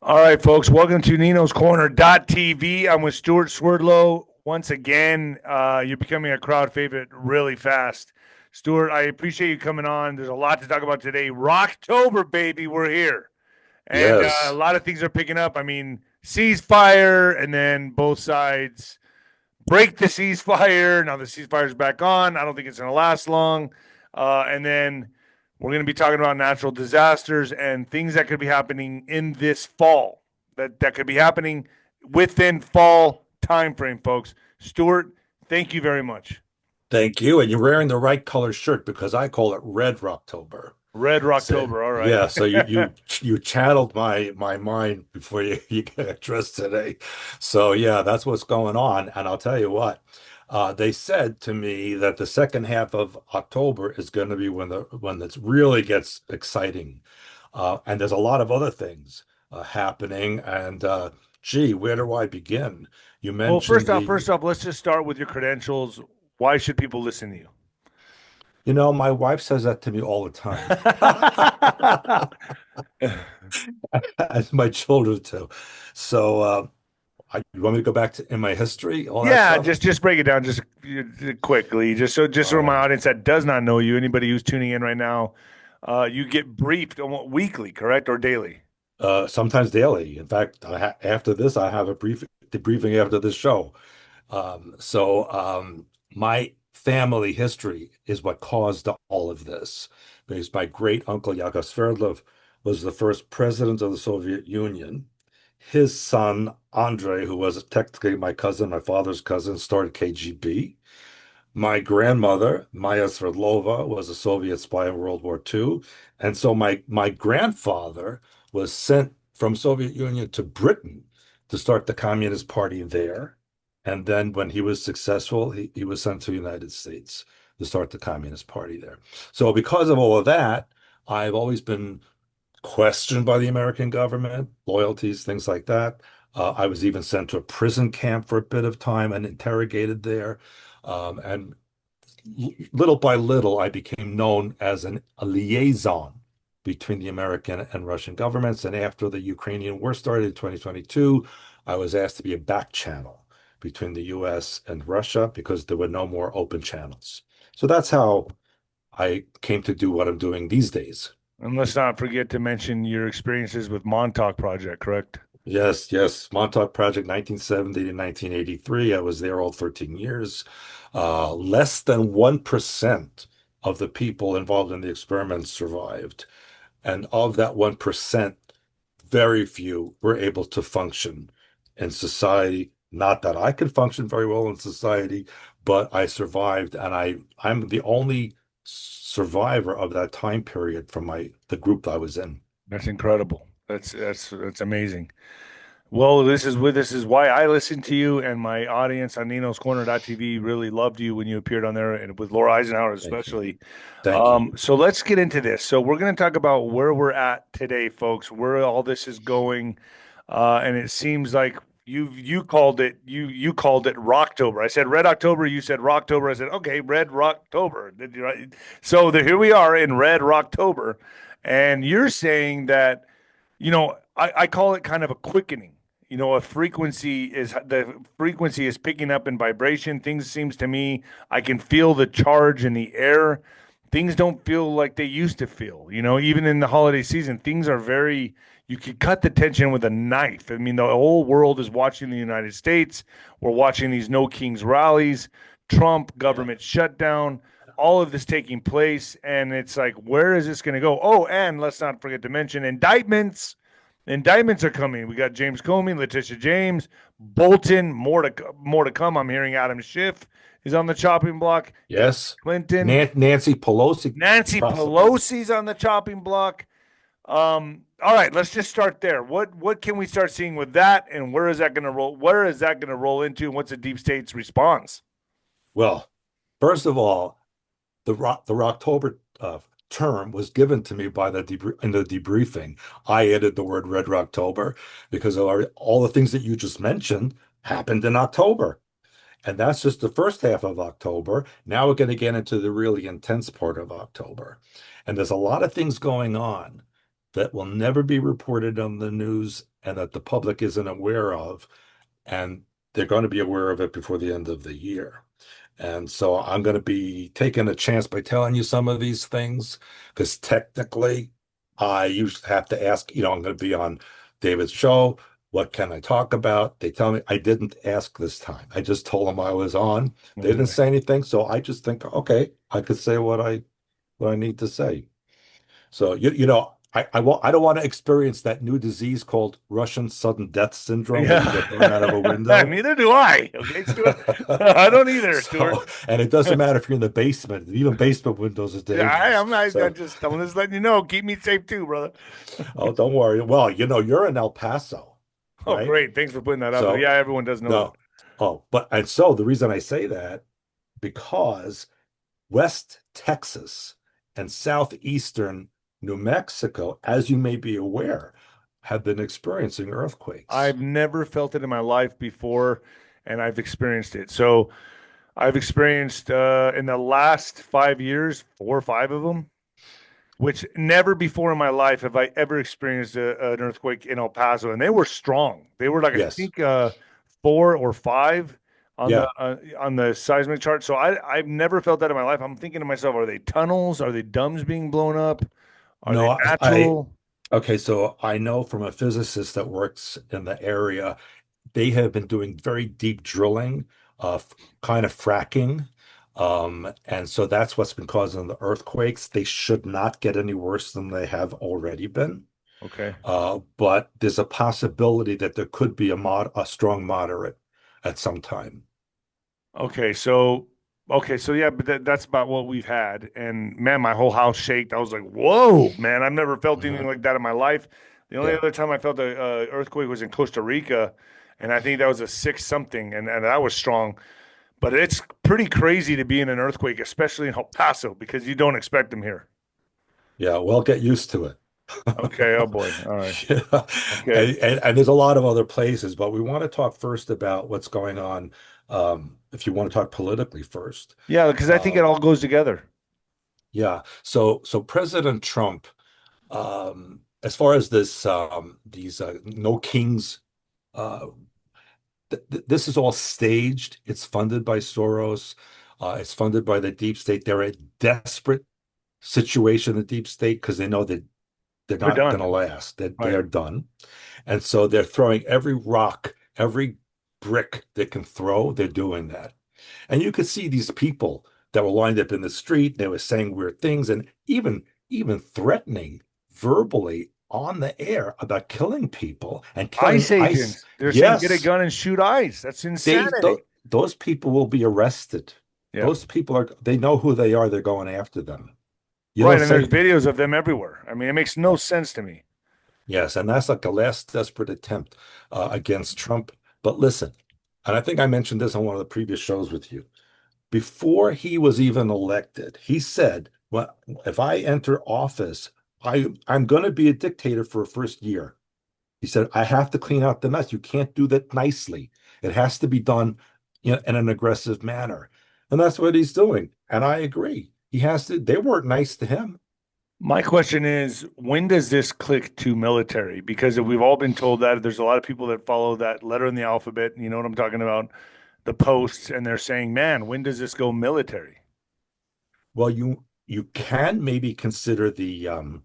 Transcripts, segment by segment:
All right, folks, welcome to Nino's Corner.tv. I'm with Stewart Swerdlow. Once again, you're becoming a crowd favorite really fast. Stewart, I appreciate you coming on. There's a lot to talk about today. Rocktober, baby, we're here. And a Yes. lot of things are picking up. I mean, ceasefire, and then both sides break the ceasefire. Now the ceasefire's back on. I don't think it's going to last long. And then we're going to be talking about natural disasters and things that could be happening in this fall. That could be happening within fall time frame, folks. Stuart, thank you very much. Thank you. And you're wearing the right color shirt because I call it Red Rocktober. Red So Rocktober, all right. yeah, so you channeled my mind before you get dressed today. So yeah, that's what's going on. And I'll tell you what, they said to me that the second half of October is going to be when it really gets exciting. And there's a lot of other things happening. And gee, where do I begin? You Well, mentioned first off, let's just start with your credentials. Why should people listen to you? my wife says that to me all the time, as my children too. So, you want me to go back to in my history, all that Yeah, stuff? just break it down just quickly, just All for my right. audience that does not know you, anybody who's tuning in right now, you get briefed almost weekly, correct, or daily? Sometimes daily. In fact, after this, I have a debriefing after this show. My family history is what caused all of this, because my great uncle Yakov Sverdlov was the first president of the Soviet Union. His son, Andrei, who was technically my cousin, my father's cousin, started KGB. My grandmother, Maya Sverdlova, was a Soviet spy in World War II. And so my grandfather was sent from Soviet Union to Britain to start the Communist Party there. And then when he was successful, he was sent to the United States to start the Communist Party there. So because of all of that, I've always been questioned by the American government, loyalties, things like that. I was even sent to a prison camp for a bit of time and interrogated there. And little by little, I became known as a liaison between the American and Russian governments. And after the Ukrainian war started in 2022, I was asked to be a back channel between the US and Russia because there were no more open channels. So that's how I came to do what I'm doing these days. And let's not forget to mention your experiences with Montauk Project, correct? Yes, yes. Montauk Project 1970 to 1983. I was there all 13 years. Less than 1% of the people involved in the experiments survived. And of that 1%, very few were able to function in society. Not that I could function very well in society, but I survived, and I'm the only survivor of that time period from the group that I was in. That's incredible. That's amazing. Well, this is why I listen to you, and my audience on Nino's Corner.tv really loved you when you appeared on there, and with Laura Eisenhower Thank you. especially. Thank you. So let's get into this. So we're going to talk about where we're at today, folks, where all this is going, and it seems like you called it Rocktober. I said Red October, you said Rocktober. I said okay, Red Rocktober. So here we are in Red Rocktober, and you're saying that I call it kind of a quickening. A frequency is the frequency is picking up in vibration. Things seems to me I can feel the charge in the air. Things don't feel like they used to feel. Even in the holiday season, things are very. You could cut the tension with a knife. I mean, the whole world is watching the United States. We're watching these No Kings rallies, Trump Yeah. government shutdown, all of this taking place, and it's like, where is this going to go? Oh, and let's not forget to mention indictments. Indictments are coming. We got James Comey, Letitia James, Bolton. More to come. I'm hearing Adam Schiff is on the chopping block. Hillary Yes. Clinton, Nancy Pelosi, Nancy possibly. Pelosi's on the chopping block. All right, let's just start there. What can we start seeing with that, and where is that going to roll? Where is that going to roll into, and what's the deep state's response? Well, first of all, the Rocktober term was given to me by in the debriefing. I added the word Red Rocktober because all the things that you just mentioned happened in October. And that's just the first half of October. Now we're going to get into the really intense part of October. And there's a lot of things going on. that will never be reported on the news and that the public isn't aware of. And they're going to be aware of it before the end of the year. And so I'm going to be taking a chance by telling you some of these things because technically I usually have to ask, I'm going to be on David's show. What can I talk about? They tell me I didn't ask this time. I just told them I was on. They didn't Okay. say anything. So I just think, okay, I could say what I need to say. So I don't want to experience that new disease called Russian sudden death syndrome where you get thrown out of a Yeah. window. Neither do I. Okay, Stuart. I don't either, Stuart. And it doesn't matter if you're in the basement. Even basement windows are Yeah, dangerous. I'm just, I'm just letting you know. Keep me safe too, brother. Oh, don't worry. Well, you're in El Paso, Oh, right? great. Thanks for putting that out there. So Yeah, everyone does know that. no. Oh, and so the reason I say that because West Texas and southeastern New Mexico, as you may be aware, have been experiencing earthquakes. I've never felt it in my life before, and I've experienced it. So I've experienced in the last 5 years, 4 or 5 of them, which never before in my life have I ever experienced an earthquake in El Paso, and they were strong. They were like I Yes. think 4 or 5 Yeah. on the seismic chart. So I've never felt that in my life. I'm thinking to myself, are they tunnels? Are they dams being blown up? Are they No, natural? okay, so I know from a physicist that works in the area, they have been doing very deep drilling, kind of fracking. And so that's what's been causing the earthquakes. They should not get any worse than they have already been. Okay. But there's a possibility that there could be a strong moderate at some time. Okay, so yeah, but that's about what we've had. And man, my whole house shaked. I was like, "Whoa, man! I've never felt anything Mhm. like that in my life." The only Yeah. other time I felt a earthquake was in Costa Rica, and I think that was a six something, and that was strong. But it's pretty crazy to be in an earthquake, especially in El Paso, because you don't expect them here. Yeah, well, get used to it. Okay, oh boy. All right. Yeah. Okay. And there's a lot of other places, but we want to talk first about what's going on. If you want to talk politically first. Yeah, because I think it Um, all goes together. yeah. So President Trump, as far as these no kings, uh, this is all staged. It's funded by Soros. It's funded by the deep state. They're a desperate situation, the deep state, because they know that they're They're not going done. to last, that Right. they're done. And so they're throwing every rock, every brick they can throw, they're doing that. And you could see these people that were lined up in the street, they were saying weird things and even threatening verbally on the air about killing people and killing ICE ICE. agents. They're saying get a Yes, gun and shoot ICE. That's insanity. those people will be arrested. Yeah. Those people they know who they are, they're going after them. You Right. don't And there's say, videos of them everywhere. I mean, it makes no sense to me. yes, and that's like the last desperate attempt against Trump. But listen, and I think I mentioned this on one of the previous shows with you. Before he was even elected, he said, "Well, if I enter office, I'm going to be a dictator for a first year." He said, "I have to clean out the mess. You can't do that nicely. It has to be done in an aggressive manner." And that's what he's doing. And I agree. He has to. They weren't nice to him. My question is, when does this click to military? Because we've all been told that there's a lot of people that follow that letter in the alphabet. You know what I'm talking about? The posts, and they're saying, man, when does this go military? Well, you can maybe consider the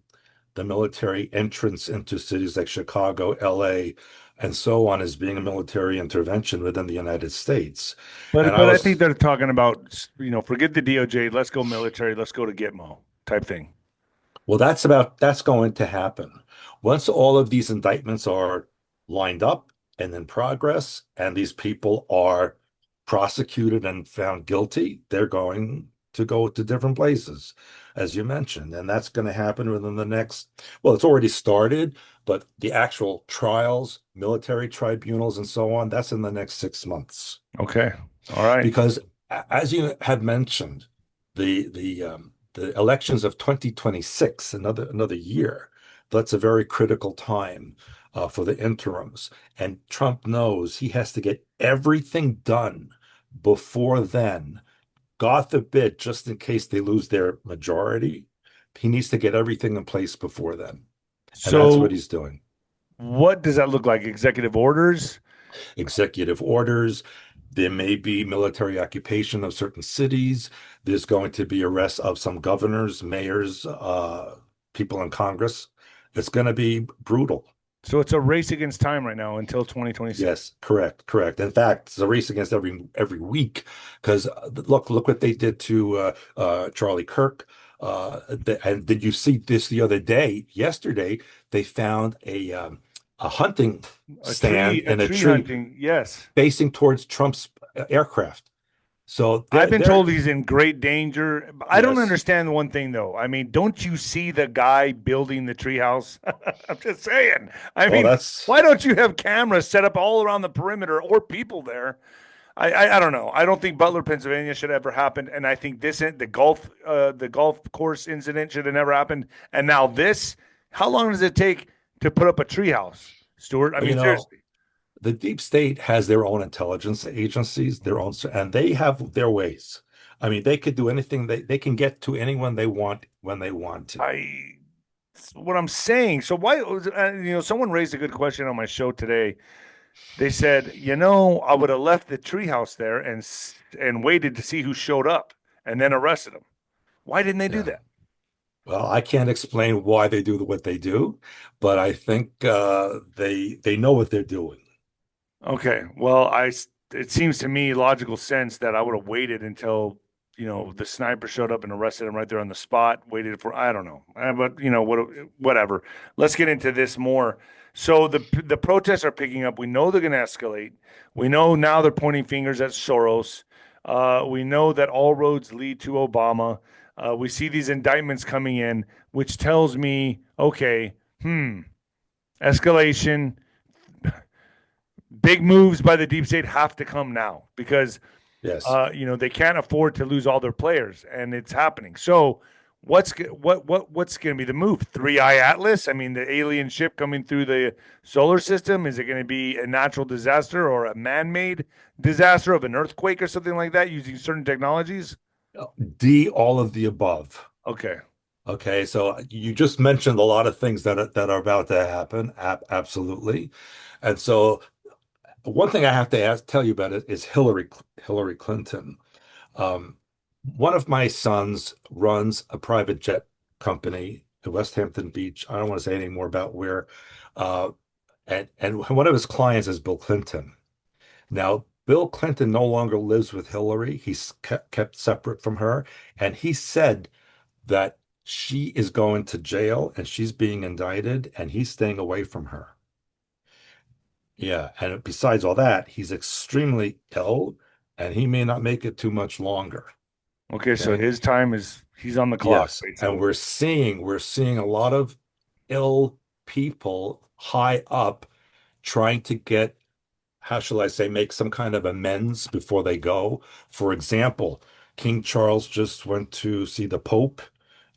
military entrance into cities like Chicago, LA, and so on as being a military intervention within the United States. And I But I think was, they're talking about, forget the DOJ, let's go military, let's go to Gitmo type thing. well, that's going to happen. Once all of these indictments are lined up and in progress, and these people are prosecuted and found guilty, they're going to go to different places, as you mentioned. And that's going to happen within the next, well, it's already started, but the actual trials, military tribunals, and so on, that's in the next 6 months. Okay. All right. Because as you have mentioned, the elections of 2026, another year, that's a very critical time for the interims. And Trump knows he has to get everything done before then. God forbid, just in case they lose their majority, he needs to get everything in place before then. And that's what So he's doing. what does that look like? Executive orders? Executive orders. There may be military occupation of certain cities. There's going to be arrests of some governors, mayors, people in Congress. It's going to be brutal. So it's a race against time right now until 2026. Yes, correct, correct. In fact, it's a race against every week because look what they did to Charlie Kirk. And did you see this the other day? Yesterday, they found a hunting stand A in a tree tree hunting. Yes. facing towards Trump's aircraft. So I've been they're told he's in great danger. I don't yes. understand one thing though. I mean, don't you see the guy building the treehouse? I'm just saying. I Well, mean, that's why don't you have cameras set up all around the perimeter or people there? I don't know. I don't think Butler, Pennsylvania should ever happen, and I think the golf course incident should have never happened. And now this, how long does it take to put up a treehouse, Stuart? I you mean, know seriously. the deep state has their own intelligence agencies, their own, and they have their ways. I mean, they could do anything. They can get to anyone they want when they want to. I what I'm saying. So why someone raised a good question on my show today. They said, I would have left the treehouse there and waited to see who showed up and then arrested them. Why didn't they do Yeah. that? Well, I can't explain why they do what they do, but I think they know what they're doing. Okay. Well, it seems to me logical sense that I would have waited until, the sniper showed up and arrested him right there on the spot, waited for, I don't know. But, whatever. Let's get into this more. So the protests are picking up. We know they're going to escalate. We know now they're pointing fingers at Soros. We know that all roads lead to Obama. We see these indictments coming in, which tells me, okay, escalation, big moves by the deep state have to come now because Yes. they can't afford to lose all their players, and it's happening. So what's going to be the move? Three Eye Atlas? I mean, the alien ship coming through the solar system. Is it going to be a natural disaster or a man-made disaster of an earthquake or something like that using certain technologies? D, all of the above. Okay. Okay, so you just mentioned a lot of things that are about to happen. Absolutely. And so one thing I have to tell you about it is Hillary Clinton. Um, one of my sons runs a private jet company in West Hampton Beach. I don't want to say anything more about where. Uh, and one of his clients is Bill Clinton. Now, Bill Clinton no longer lives with Hillary. He's kept separate from her. And he said that she is going to jail and she's being indicted and he's staying away from her. Yeah, and besides all that, he's extremely ill and he may not make it too much longer. Okay, so Okay. his time is he's on the clock, Yes, and basically. we're seeing a lot of ill people high up trying to get, how shall I say, make some kind of amends before they go. For example, King Charles just went to see the Pope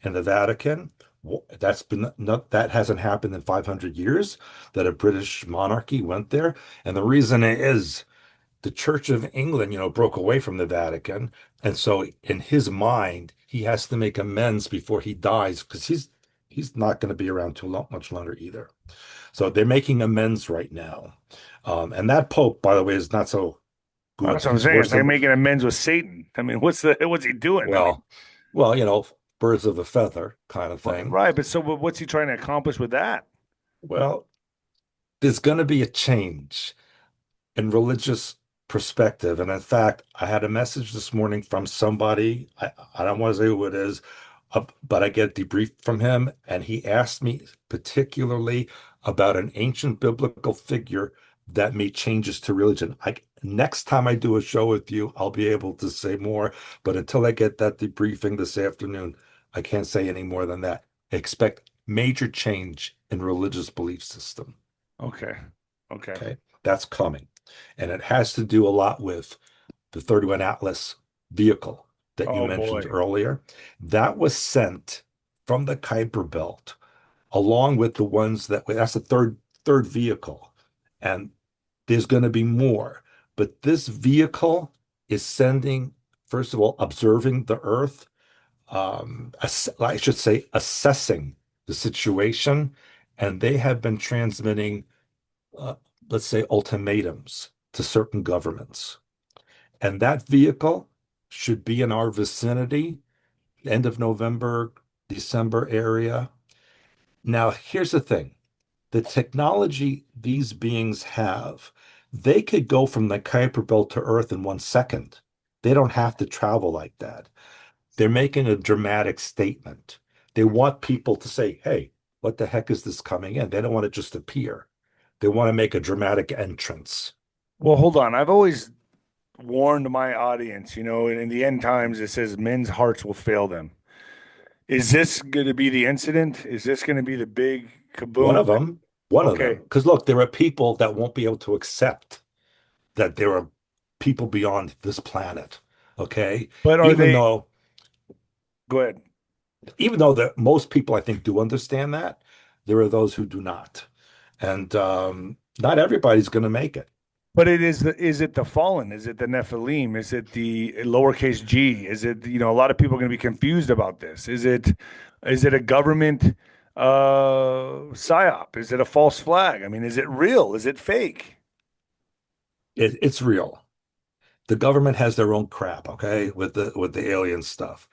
in the Vatican. That's been not that hasn't happened in 500 years that a British monarchy went there. And the reason is the Church of England, broke away from the Vatican. And so in his mind, he has to make amends before he dies because he's not going to be around much longer either. So they're making amends right now. And that Pope, by the way, is not so good. That's what I'm He's saying. It's worse like than, making amends with Satan. I mean, what's he doing? I mean, well, well, birds of a feather kind of thing. right, but so what's he trying to accomplish with that? Well, there's going to be a change in religious perspective. And in fact, I had a message this morning from somebody. I don't want to say who it is, but I get debriefed from him. And he asked me particularly about an ancient biblical figure that made changes to religion. Next time I do a show with you, I'll be able to say more. But until I get that debriefing this afternoon, I can't say any more than that. Expect major change in religious belief system. Okay. Okay. Okay, that's coming. And it has to do a lot with the 31 Atlas vehicle that you Oh mentioned boy. earlier. That was sent from the Kuiper Belt along with the ones that's the third vehicle. And there's going to be more. But this vehicle is sending, first of all, observing the Earth, I should say, assessing the situation and they have been transmitting, uh, let's say, ultimatums to certain governments. And that vehicle should be in our vicinity, end of November, December area. Now, here's the thing. The technology these beings have, they could go from the Kuiper Belt to Earth in 1 second. They don't have to travel like that. They're making a dramatic statement. They want people to say, hey, what the heck is this coming in? They don't want to just appear. They want to make a dramatic entrance. Well, hold on. I've always warned my audience, in the end times, it says men's hearts will fail them. Is this going to be the incident? Is this going to be the big One kaboom? of them, one of them. Okay. Because look, there are people that won't be able to accept that there are people beyond this planet. Okay. But are Even they, though, go ahead. even though that most people I think do understand that, there are those who do not. And not everybody's going to make it. But is it the fallen? Is it the Nephilim? Is it the lowercase g? Is it, a lot of people are going to be confused about this. Is it a government psyop? Is it a false flag? I mean, is it real? Is it fake? It's real. The government has their own crap, okay, with the alien stuff.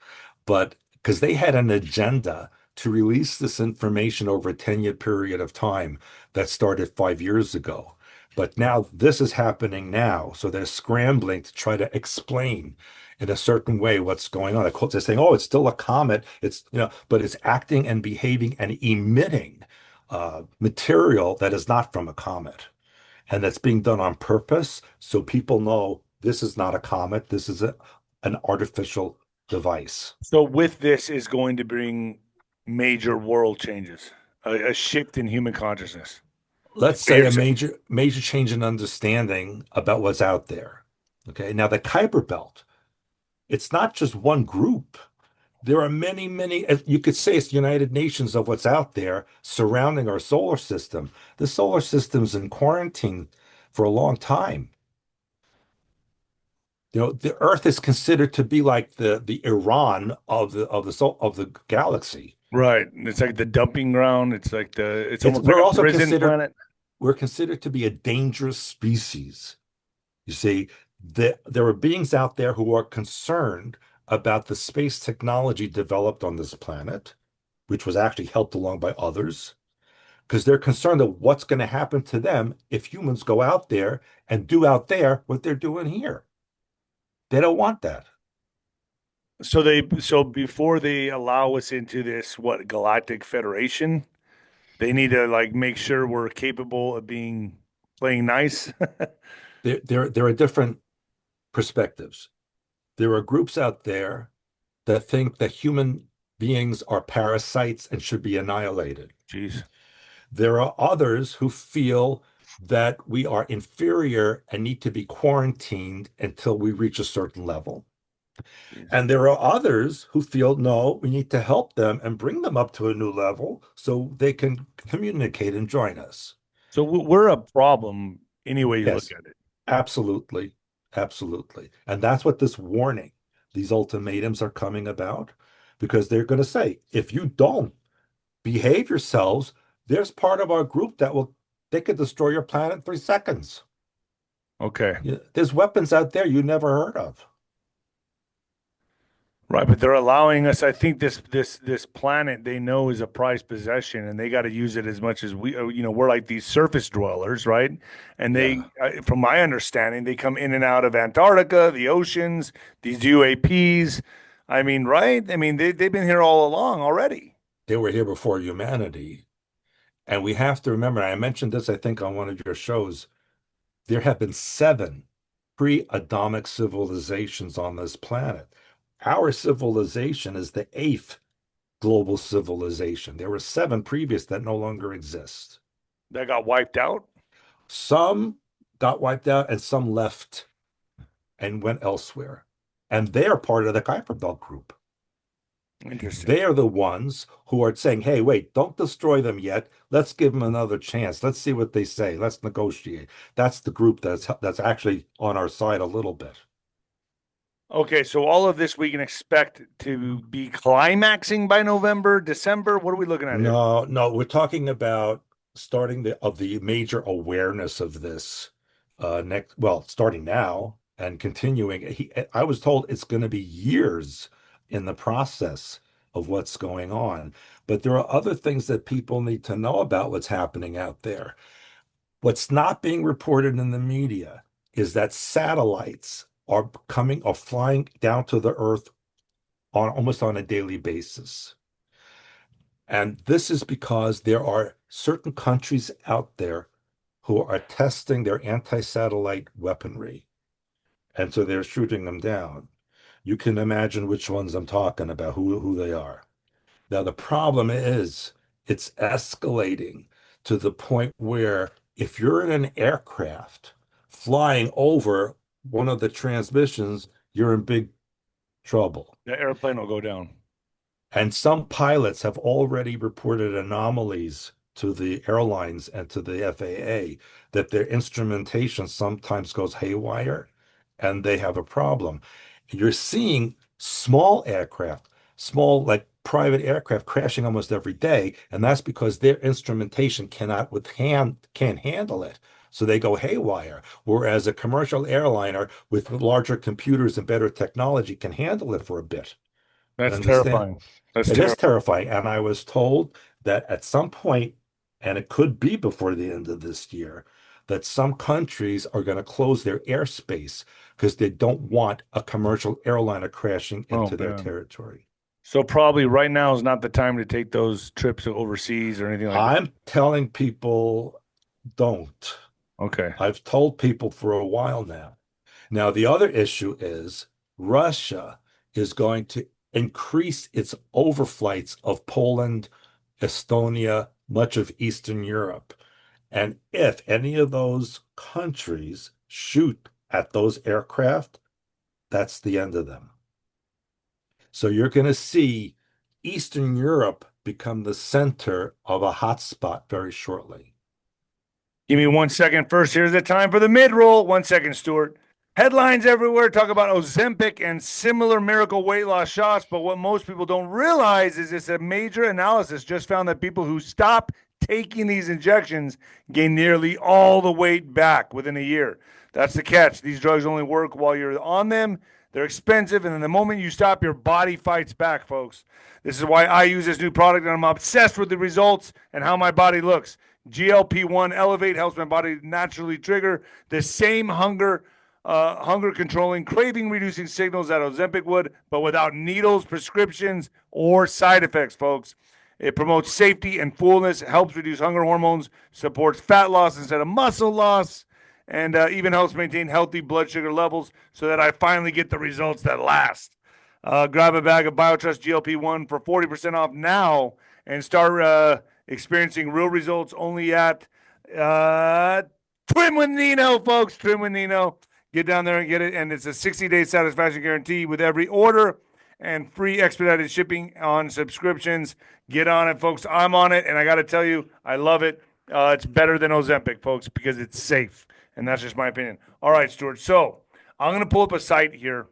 But because they had an agenda to release this information over a 10-year period of time that started 5 years ago. But now this is happening now. So they're scrambling to try to explain in a certain way what's going on. They're saying, oh, it's still a comet. But it's acting and behaving and emitting material that is not from a comet. And that's being done on purpose so people know this is not a comet, this is an artificial device. So with this is going to bring major world changes, a shift in human consciousness. Let's say a Here's- major change in understanding about what's out there. Okay, now the Kuiper Belt, it's not just one group. There are many, many, you could say it's the United Nations of what's out there surrounding our solar system. The solar system's in quarantine for a long time. The Earth is considered to be like the Iran of the galaxy. Right. It's like the dumping ground. It's It's almost like we're a also prison considered planet. we're considered to be a dangerous species. You see, there are beings out there who are concerned about the space technology developed on this planet, which was actually helped along by others, because they're concerned of what's going to happen to them if humans go out there and do out there what they're doing here. They don't want that. So before they allow us into this galactic federation, they need to like make sure we're capable of being playing nice. There are different perspectives. There are groups out there that think that human beings are parasites and should be annihilated. Jeez. There are others who feel that we are inferior and need to be quarantined until we reach a certain level. Jeez. And there are others who feel, no, we need to help them and bring them up to a new level so they can communicate and join us. So we're a problem any way you look Yes, at it. absolutely. Absolutely. And that's what this warning, these ultimatums are coming about, because they're going to say, if you don't behave yourselves, there's part of our group they could destroy your planet in 3 seconds. Okay. There's weapons out there you never heard of. Right, but they're allowing us. I think this planet they know is a prized possession, and they got to use it as much as we. We're like these surface dwellers, right? And Yeah. from my understanding, they come in and out of Antarctica, the oceans, these UAPs. I mean, right? I mean, they've been here all along already. They were here before humanity. And we have to remember, I mentioned this, I think, on one of your shows. There have been 7 pre-Adamic civilizations on this planet. Our civilization is the 8th global civilization. There were 7 previous that no longer exist. That got wiped out. Some got wiped out and some left and went elsewhere. And they are part of the Kuiper Belt group. Interesting. They are the ones who are saying, hey, wait, don't destroy them yet. Let's give them another chance. Let's see what they say. Let's negotiate. That's the group that's actually on our side a little bit. Okay, so all of this we can expect to be climaxing by November, December. What are we looking at here? No, no, we're talking about starting the major awareness of this starting now and continuing. I was told it's going to be years in the process of what's going on. But there are other things that people need to know about what's happening out there. What's not being reported in the media is that satellites are flying down to the Earth on almost on a daily basis. And this is because there are certain countries out there who are testing their anti-satellite weaponry. And so they're shooting them down. You can imagine which ones I'm talking about, who they are. Now, the problem is it's escalating to the point where if you're in an aircraft flying over one of the transmissions, you're in big trouble. The airplane will go down. And some pilots have already reported anomalies to the airlines and to the FAA that their instrumentation sometimes goes haywire and they have a problem. You're seeing small aircraft, small like private aircraft crashing almost every day, and that's because their instrumentation can't handle it. So they go haywire. Whereas a commercial airliner with larger computers and better technology can handle it for a bit. That's Understand? terrifying. That's It is terrifying. terrifying. And I was told that at some point, and it could be before the end of this year, that some countries are going to close their airspace because they don't want a commercial airliner crashing Oh into their man. territory. So probably right now is not the time to take those trips overseas or anything like that. I'm telling people don't. Okay. I've told people for a while now. Now, the other issue is Russia is going to increase its overflights of Poland, Estonia, much of Eastern Europe. And if any of those countries shoot at those aircraft, that's the end of them. So you're going to see Eastern Europe become the center of a hotspot very shortly. Give me 1 second. First, here's the time for the mid-roll. 1 second, Stuart. Headlines everywhere talk about Ozempic and similar miracle weight loss shots, but what most people don't realize is this: a major analysis just found that people who stop taking these injections gain nearly all the weight back within a year. That's the catch. These drugs only work while you're on them. They're expensive, and then the moment you stop, your body fights back, folks. This is why I use this new product, and I'm obsessed with the results and how my body looks. GLP-1 Elevate helps my body naturally trigger the same hunger controlling, craving reducing signals that Ozempic would, but without needles, prescriptions, or side effects, folks. It promotes safety and fullness, helps reduce hunger hormones, supports fat loss instead of muscle loss, and even helps maintain healthy blood sugar levels so that I finally get the results that last. Grab a bag of BioTrust GLP-1 for 40% off now and start experiencing real results only at Trim with Nino, folks. Trim with Nino. Get down there and get it. And it's a 60-day satisfaction guarantee with every order and free expedited shipping on subscriptions. Get on it, folks. I'm on it. And I got to tell you, I love it. It's better than Ozempic, folks, because it's safe. And that's just my opinion. All right, Stuart. So I'm going to pull up a site here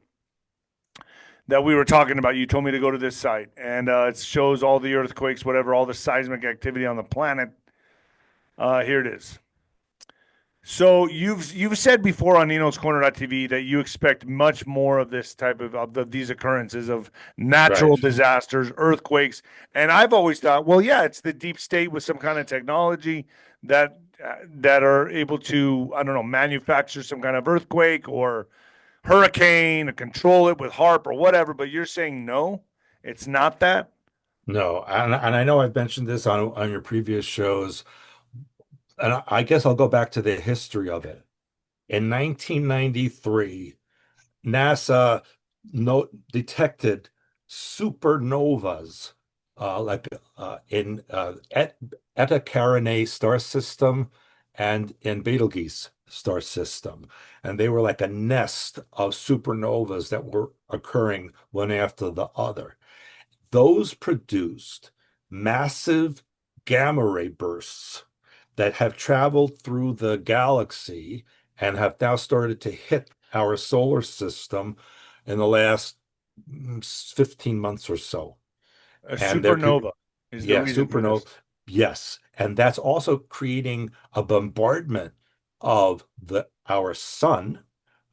that we were talking about. You told me to go to this site, and it shows all the earthquakes, whatever, all the seismic activity on the planet. Here it is. So you've said before on Nino's Corner.tv that you expect much more of this type of these occurrences of natural Right. disasters, earthquakes, and I've always thought, well, yeah, it's the deep state with some kind of technology that are able to, I don't know, manufacture some kind of earthquake or hurricane or control it with HARP or whatever. But you're saying no, it's not that. No, and I know I've mentioned this on your previous shows, and I guess I'll go back to the history of it. In 1993, NASA detected supernovas in Eta Carinae star system and in Betelgeuse star system. And they were like a nest of supernovas that were occurring one after the other. Those produced massive gamma ray bursts that have traveled through the galaxy and have now started to hit our solar system. in the last 15 months or so. A And they're, supernova is the yeah, reason for supernova. this. Yes. And that's also creating a bombardment of our sun,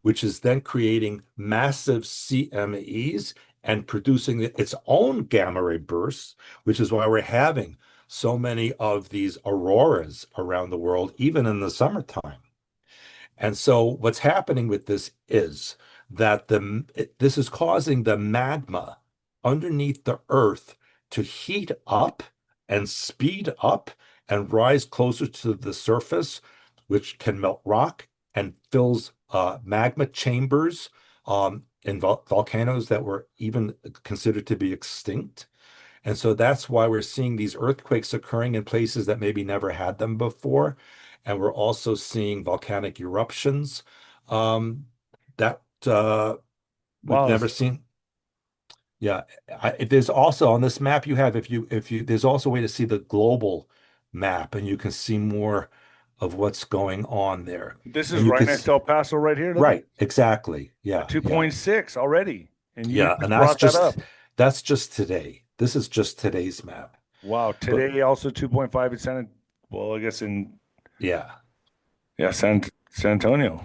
which is then creating massive CMEs and producing its own gamma ray bursts, which is why we're having so many of these auroras around the world, even in the summertime. And so what's happening with this is that this is causing the magma underneath the earth to heat up and speed up and rise closer to the surface, which can melt rock and fills magma chambers in volcanoes that were even considered to be extinct. And so that's why we're seeing these earthquakes occurring in places that maybe never had them before. And we're also seeing volcanic eruptions that we've Wow. never seen. Yeah, there's also on this map you have, if you, there's also a way to see the global map, and you can see more of what's going on there. This is And you right can next see, to El Paso right here. Look at right, exactly. a Yeah, yeah, 2.6 already. And you yeah. just And brought that up. that's just today. This is just today's map. Wow. But Today also 2.5 in well, I guess in, yeah. yeah, San Antonio.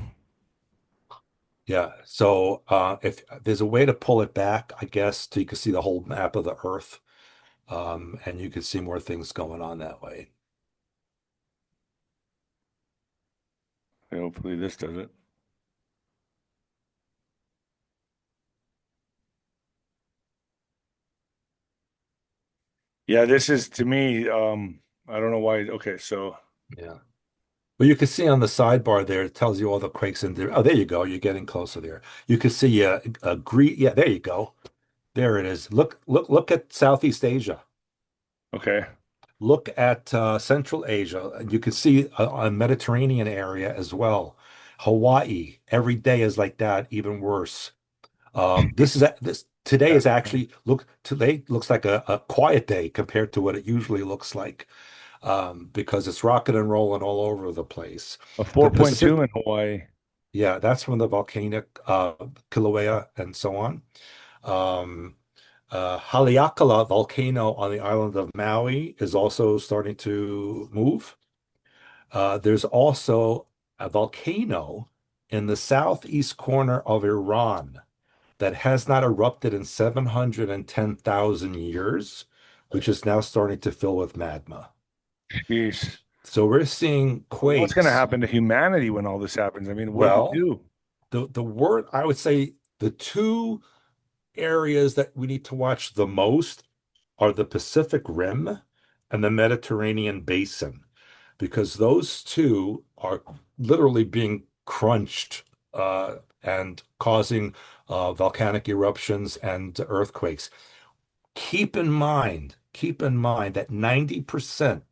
Yeah. So if there's a way to pull it back, I guess, so you can see the whole map of the Earth, and you can see more things going on that way. Hopefully this does it. Yeah, this is to me, I don't know why. Okay, so Yeah. Well, you can see on the sidebar there, it tells you all the quakes in there. Oh, there you go. You're getting closer there. You can see a green. Yeah, there you go. There it is. Look at Southeast Asia. okay. Look at Central Asia. You can see a Mediterranean area as well. Hawaii, every day is like that, even worse. This today Yeah. is actually today looks like a quiet day compared to what it usually looks like, because it's rocking and rolling all over the place. A The 4.2 Pacific, in Hawaii. yeah, that's from the volcanic Kilauea and so on. Um, Haleakala volcano on the island of Maui is also starting to move. There's also a volcano in the southeast corner of Iran that has not erupted in 710,000 years, which is now starting to fill with magma. Jeez. So we're seeing What's going to quakes. happen to humanity when all this happens? I mean, what do we Well, do? the word I would say the two areas that we need to watch the most are the Pacific Rim and the Mediterranean Basin, because those two are literally being crunched and causing volcanic eruptions and earthquakes. Keep in mind that 90%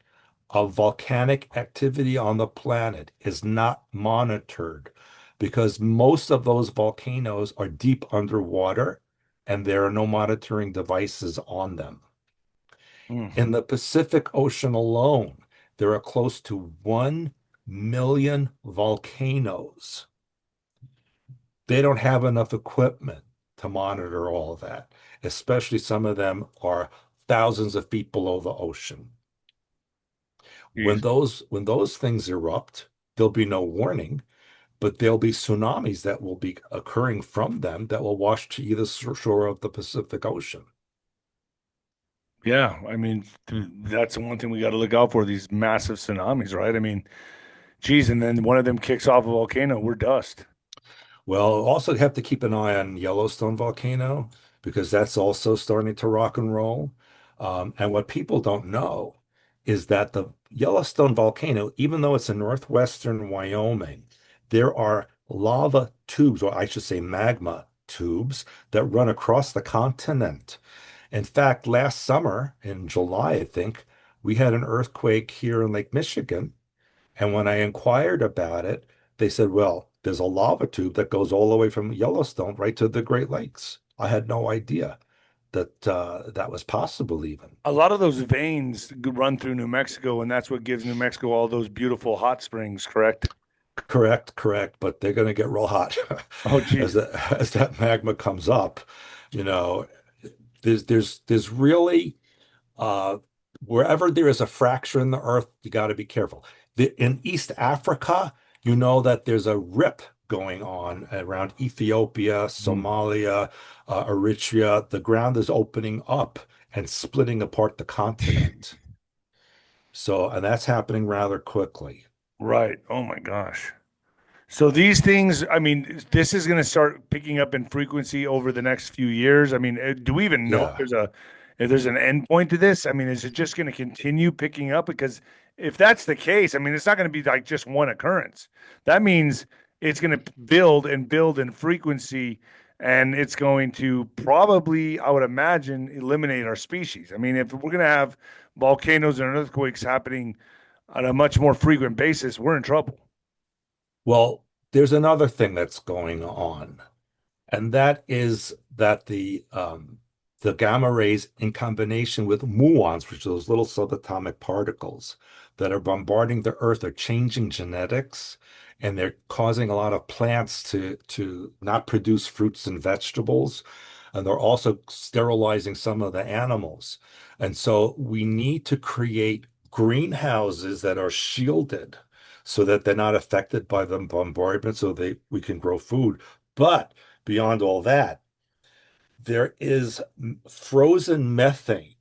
of volcanic activity on the planet is not monitored because most of those volcanoes are deep underwater and there are no monitoring devices on them. Hmm. In the Pacific Ocean alone, there are close to 1 million volcanoes. They don't have enough equipment to monitor all of that, especially some of them are thousands of feet below the ocean. Jeez. When those things erupt, there'll be no warning, but there'll be tsunamis that will be occurring from them that will wash to either shore of the Pacific Ocean. Yeah, I mean, that's the one thing we got to look out for, these massive tsunamis, right? I mean, geez, and then one of them kicks off a volcano, we're dust. Well, also have to keep an eye on Yellowstone volcano because that's also starting to rock and roll. And what people don't know is that the Yellowstone volcano, even though it's in northwestern Wyoming, there are lava tubes, or I should say magma tubes, that run across the continent. In fact, last summer in July, I think, we had an earthquake here in Lake Michigan, and when I inquired about it, they said, well, there's a lava tube that goes all the way from Yellowstone right to the Great Lakes. I had no idea that that was possible even. A lot of those veins run through New Mexico, and that's what gives New Mexico all those beautiful hot springs, correct? Correct, correct, but they're going to get real hot Oh, as geez. that magma comes up. You know, there's really uh, wherever there is a fracture in the earth, you got to be careful. In East Africa, you know that there's a rip going on around Ethiopia, Mhm. Somalia, Eritrea. The ground is opening up and splitting apart the continent. So, and that's happening rather quickly. Right. Oh my gosh. So these things, I mean, this is going to start picking up in frequency over the next few years. I mean, do we even know Yeah. if there's an end point to this? I mean, is it just going to continue picking up? Because if that's the case, I mean, it's not going to be like just one occurrence. That means it's going to build in frequency, and it's going to probably, I would imagine, eliminate our species. I mean, if we're going to have volcanoes and earthquakes happening on a much more frequent basis, we're in trouble. Well, there's another thing that's going on. And that is that the gamma rays in combination with muons, which are those little subatomic particles that are bombarding the Earth, are changing genetics, and they're causing a lot of plants to not produce fruits and vegetables. And they're also sterilizing some of the animals. And so we need to create greenhouses that are shielded so that they're not affected by the bombardment, so we can grow food. But beyond all that, there is frozen methane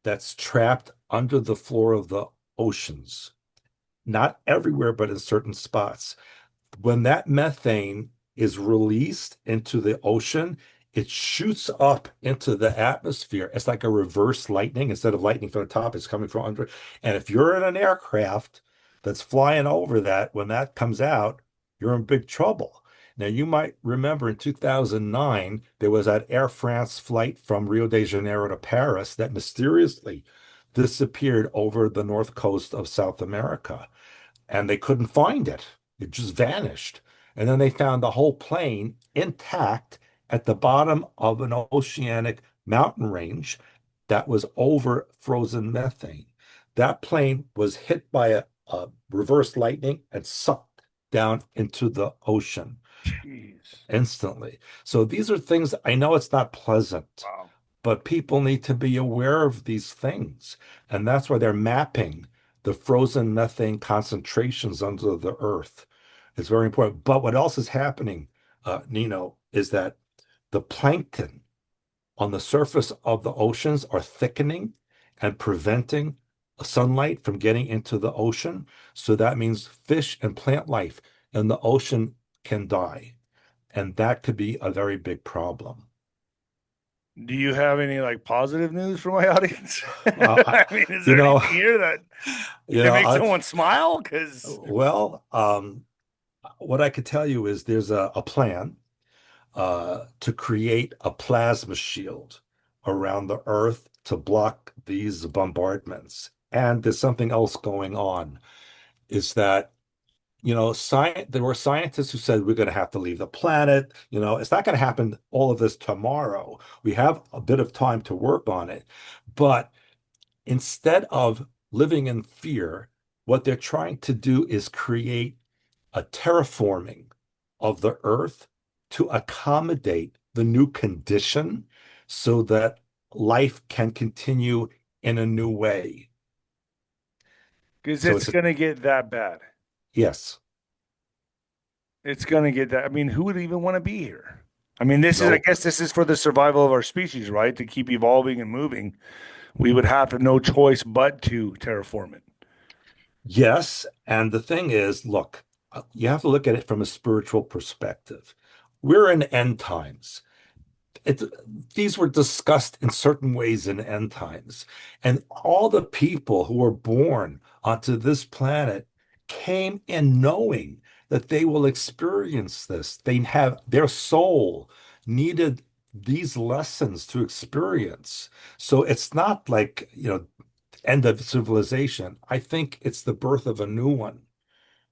that's trapped under the floor of the oceans. Not everywhere, but in certain spots. When that methane is released into the ocean, it shoots up into the atmosphere. It's like a reverse lightning. Instead of lightning from the top, it's coming from under. And if you're in an aircraft that's flying over that, when that comes out, you're in big trouble. Now, you might remember in 2009, there was that Air France flight from Rio de Janeiro to Paris that mysteriously disappeared over the north coast of South America, and they couldn't find it. It just vanished. And then they found the whole plane intact at the bottom of an oceanic mountain range that was over frozen methane. That plane was hit by a reverse lightning and sucked down into the ocean Jeez. instantly. So these are things I know it's not pleasant, Wow. but people need to be aware of these things. And that's why they're mapping the frozen methane concentrations under the earth. It's very important. But what else is happening, Nino, is that the plankton on the surface of the oceans are thickening and preventing sunlight from getting into the ocean. So that means fish and plant life in the ocean can die. And that could be a very big problem. Do you have any like positive news for my audience? Uh, I, I mean, is you there know, anything here that you can know, make I've someone smile? Because well, what I could tell you is there's a plan to create a plasma shield around the Earth to block these bombardments. And there's something else going on, is that, there were scientists who said we're going to have to leave the planet. It's not going to happen all of this tomorrow. We have a bit of time to work on it. But instead of living in fear, what they're trying to do is create a terraforming of the earth to accommodate the new condition so that life can continue in a new way. So it's it's a, gonna get that bad. yes, It's gonna get that. I mean, who would even want to be here? I mean, I no, guess this is for the survival of our species, right? To keep evolving and moving, we would have no choice but to terraform it. yes. And the thing is, look, you have to look at it from a spiritual perspective. We're in end times. it, these were discussed in certain ways in end times. And all the people who were born onto this planet came in knowing that they will experience this. They have their soul needed these lessons to experience. So it's not like, end of civilization. I think it's the birth of a new one.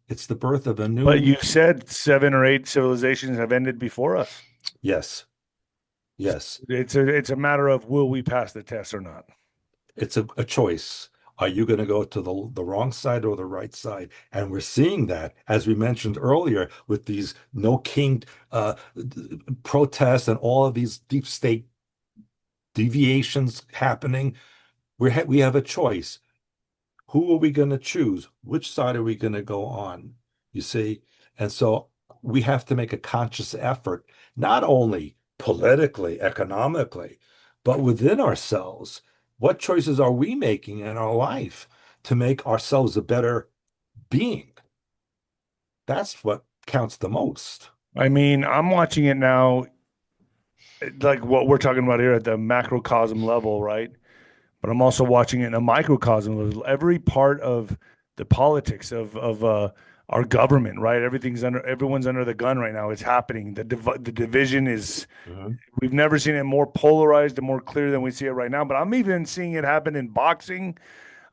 It's the birth of a But new, you said 7 or 8 civilizations have ended before us. yes, yes. It's a matter of will we pass the test or not. It's a choice. Are you going to go to the wrong side or the right side? And we're seeing that, as we mentioned earlier, with these no king protests and all of these deep state deviations happening. We have a choice. Who are we going to choose? Which side are we going to go on? You see? And so we have to make a conscious effort, not only politically, economically, but within ourselves. What choices are we making in our life to make ourselves a better being? That's what counts the most. I mean, I'm watching it now, like what we're talking about here at the macrocosm level, right? But I'm also watching it in a microcosm level. Every part of the politics of our government, right? Everyone's under the gun right now. It's happening. The division is Mhm. we've never seen it more polarized and more clear than we see it right now. But I'm even seeing it happen in boxing,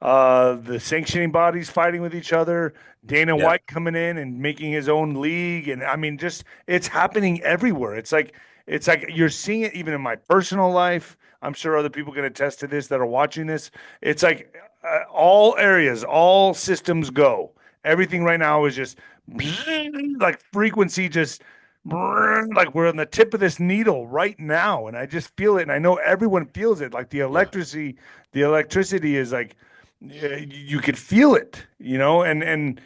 the sanctioning bodies fighting with each other, Dana Yeah. White coming in and making his own league, and I mean, just it's happening everywhere. It's like you're seeing it even in my personal life. I'm sure other people can attest to this that are watching this. It's like all areas, all systems go. Everything right now is just like frequency, just like we're on the tip of this needle right now, and I just feel it, and I know everyone feels it. Like Yeah. the electricity is like you could feel it, and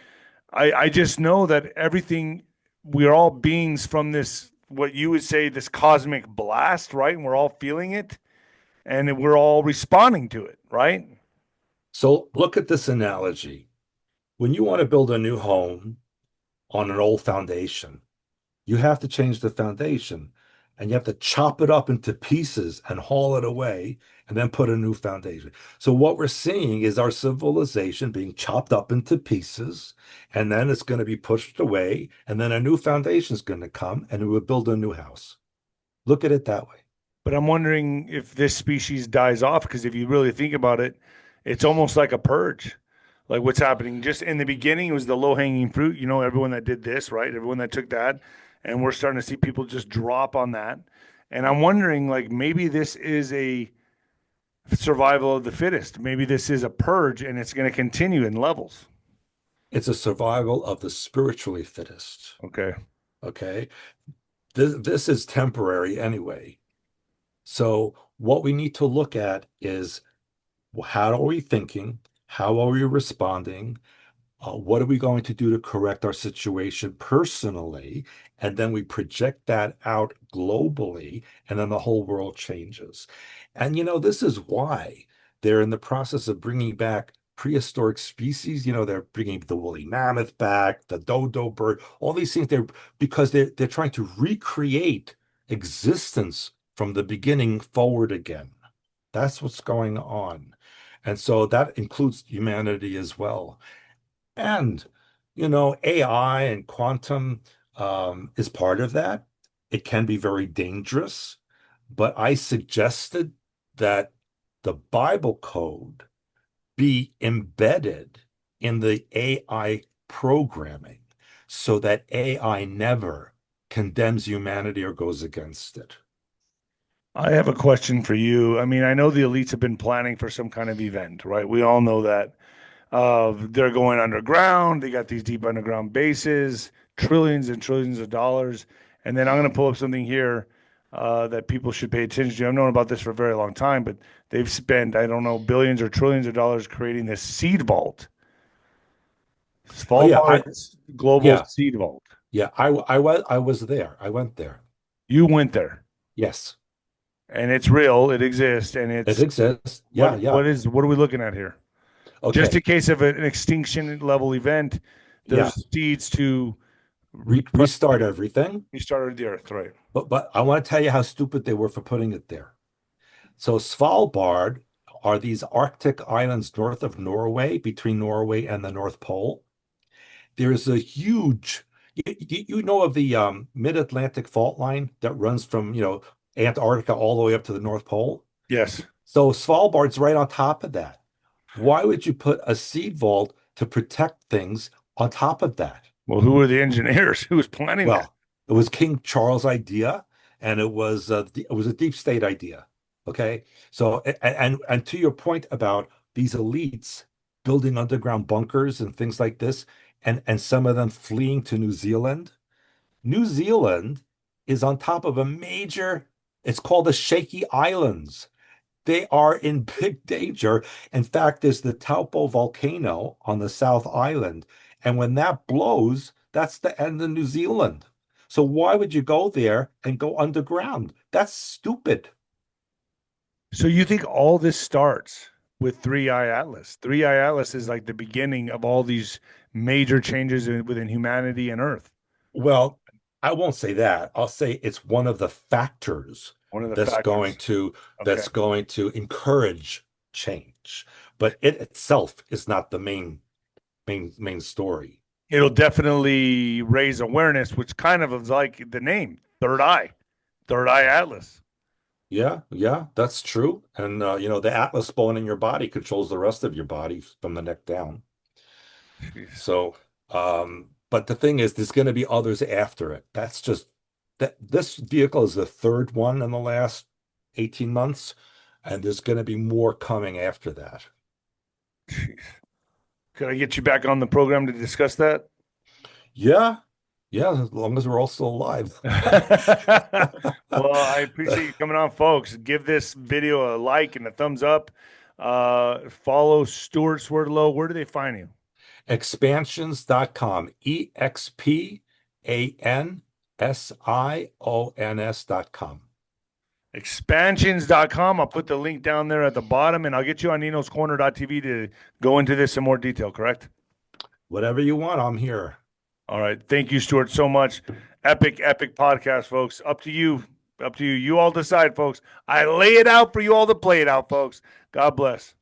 I just know that everything we're all beings from this what you would say this cosmic blast, right? And we're all feeling it and we're all responding to it, right? So look at this analogy. When you want to build a new home on an old foundation, you have to change the foundation and you have to chop it up into pieces and haul it away and then put a new foundation. So what we're seeing is our civilization being chopped up into pieces and then it's going to be pushed away and then a new foundation is going to come and it will build a new house. Look at it that way. But I'm wondering if this species dies off because if you really think about it, it's almost like a purge. Like what's happening just in the beginning, it was the low hanging fruit. Everyone that did this, right? Everyone that took that. And we're starting to see people just drop on that. And I'm wondering, like, maybe this is a survival of the fittest. Maybe this is a purge and it's going to continue in levels. It's a survival of the spiritually fittest. Okay. Okay. This is temporary anyway. So what we need to look at is how are we thinking? How are we responding? What are we going to do to correct our situation personally? And then we project that out globally, and then the whole world changes. And this is why they're in the process of bringing back prehistoric species. They're bringing the woolly mammoth back, the dodo bird, all these things. Because they're trying to recreate existence from the beginning forward again. That's what's going on. And so that includes humanity as well. And, AI and quantum is part of that. It can be very dangerous, but I suggested that the Bible code be embedded in the AI programming so that AI never condemns humanity or goes against it. I have a question for you. I mean, I know the elites have been planning for some kind of event, right? We all know that. They're going underground. They got these deep underground bases, trillions and trillions of dollars. And then I'm going to pull up something here that people should pay attention to. I've known about this for a very long time, but they've spent, I don't know, billions or trillions of dollars creating this seed vault, Oh yeah, Svalbard's global yeah, seed vault. yeah. I was there. I went there. You went there, Yes, and it's real. It exists, and it it's exists. what Yeah, yeah. what are we looking at here? Just in Okay. case of an extinction level event, Yeah. there's seeds to Restart everything. restart the earth, right? But I want to tell you how stupid they were for putting it there. So Svalbard are these Arctic islands north of Norway, between Norway and the North Pole. There is a huge, you know of the mid-Atlantic fault line that runs from, Antarctica all the way up to the North Pole. Yes. So Svalbard's right on top of that. Why would you put a seed vault to protect things on top of that? Well, who were the engineers? Who was planning that? Well, it was King Charles' idea, and it was a deep state idea. Okay, so and to your point about these elites, building underground bunkers and things like this, and some of them fleeing to New Zealand. New Zealand is on top of a major, it's called the Shaky Islands. They are in big danger. In fact, there's the Taupo volcano on the South Island. And when that blows, that's the end of New Zealand. So why would you go there and go underground? That's stupid. So you think all this starts with Three Eye Atlas? Three Eye Atlas is like the beginning of all these major changes within humanity and Earth. Well, I won't say that. I'll say it's one of the factors One of the that's going factors. to Okay. encourage change. But it itself is not the main story. It'll definitely raise awareness, which kind of is like the name, Third Eye Atlas. Yeah, yeah, that's true. And the atlas bone in your body controls the rest of your body from the neck down. Jeez. So, but the thing is, there's going to be others after it. That's just that this vehicle is the third one in the last 18 months, and there's going to be more coming after that. Jeez. Could I get you back on the program to discuss that? Yeah, yeah, as long as we're all still alive. Well, I appreciate you coming on, folks. Give this video a like and a thumbs up. Follow Stewart Swerdlow. Where do they find you? Expansions.com, EXPANSIONS.com. Expansions.com. I'll put the link down there at the bottom, and I'll get you on Nino'sCorner.tv to go into this in more detail, correct? Whatever you want, I'm here. All right. Thank you, Stuart, so much. Epic, epic podcast, folks. Up to you. Up to you. You all decide, folks. I lay it out for you all to play it out, folks. God bless.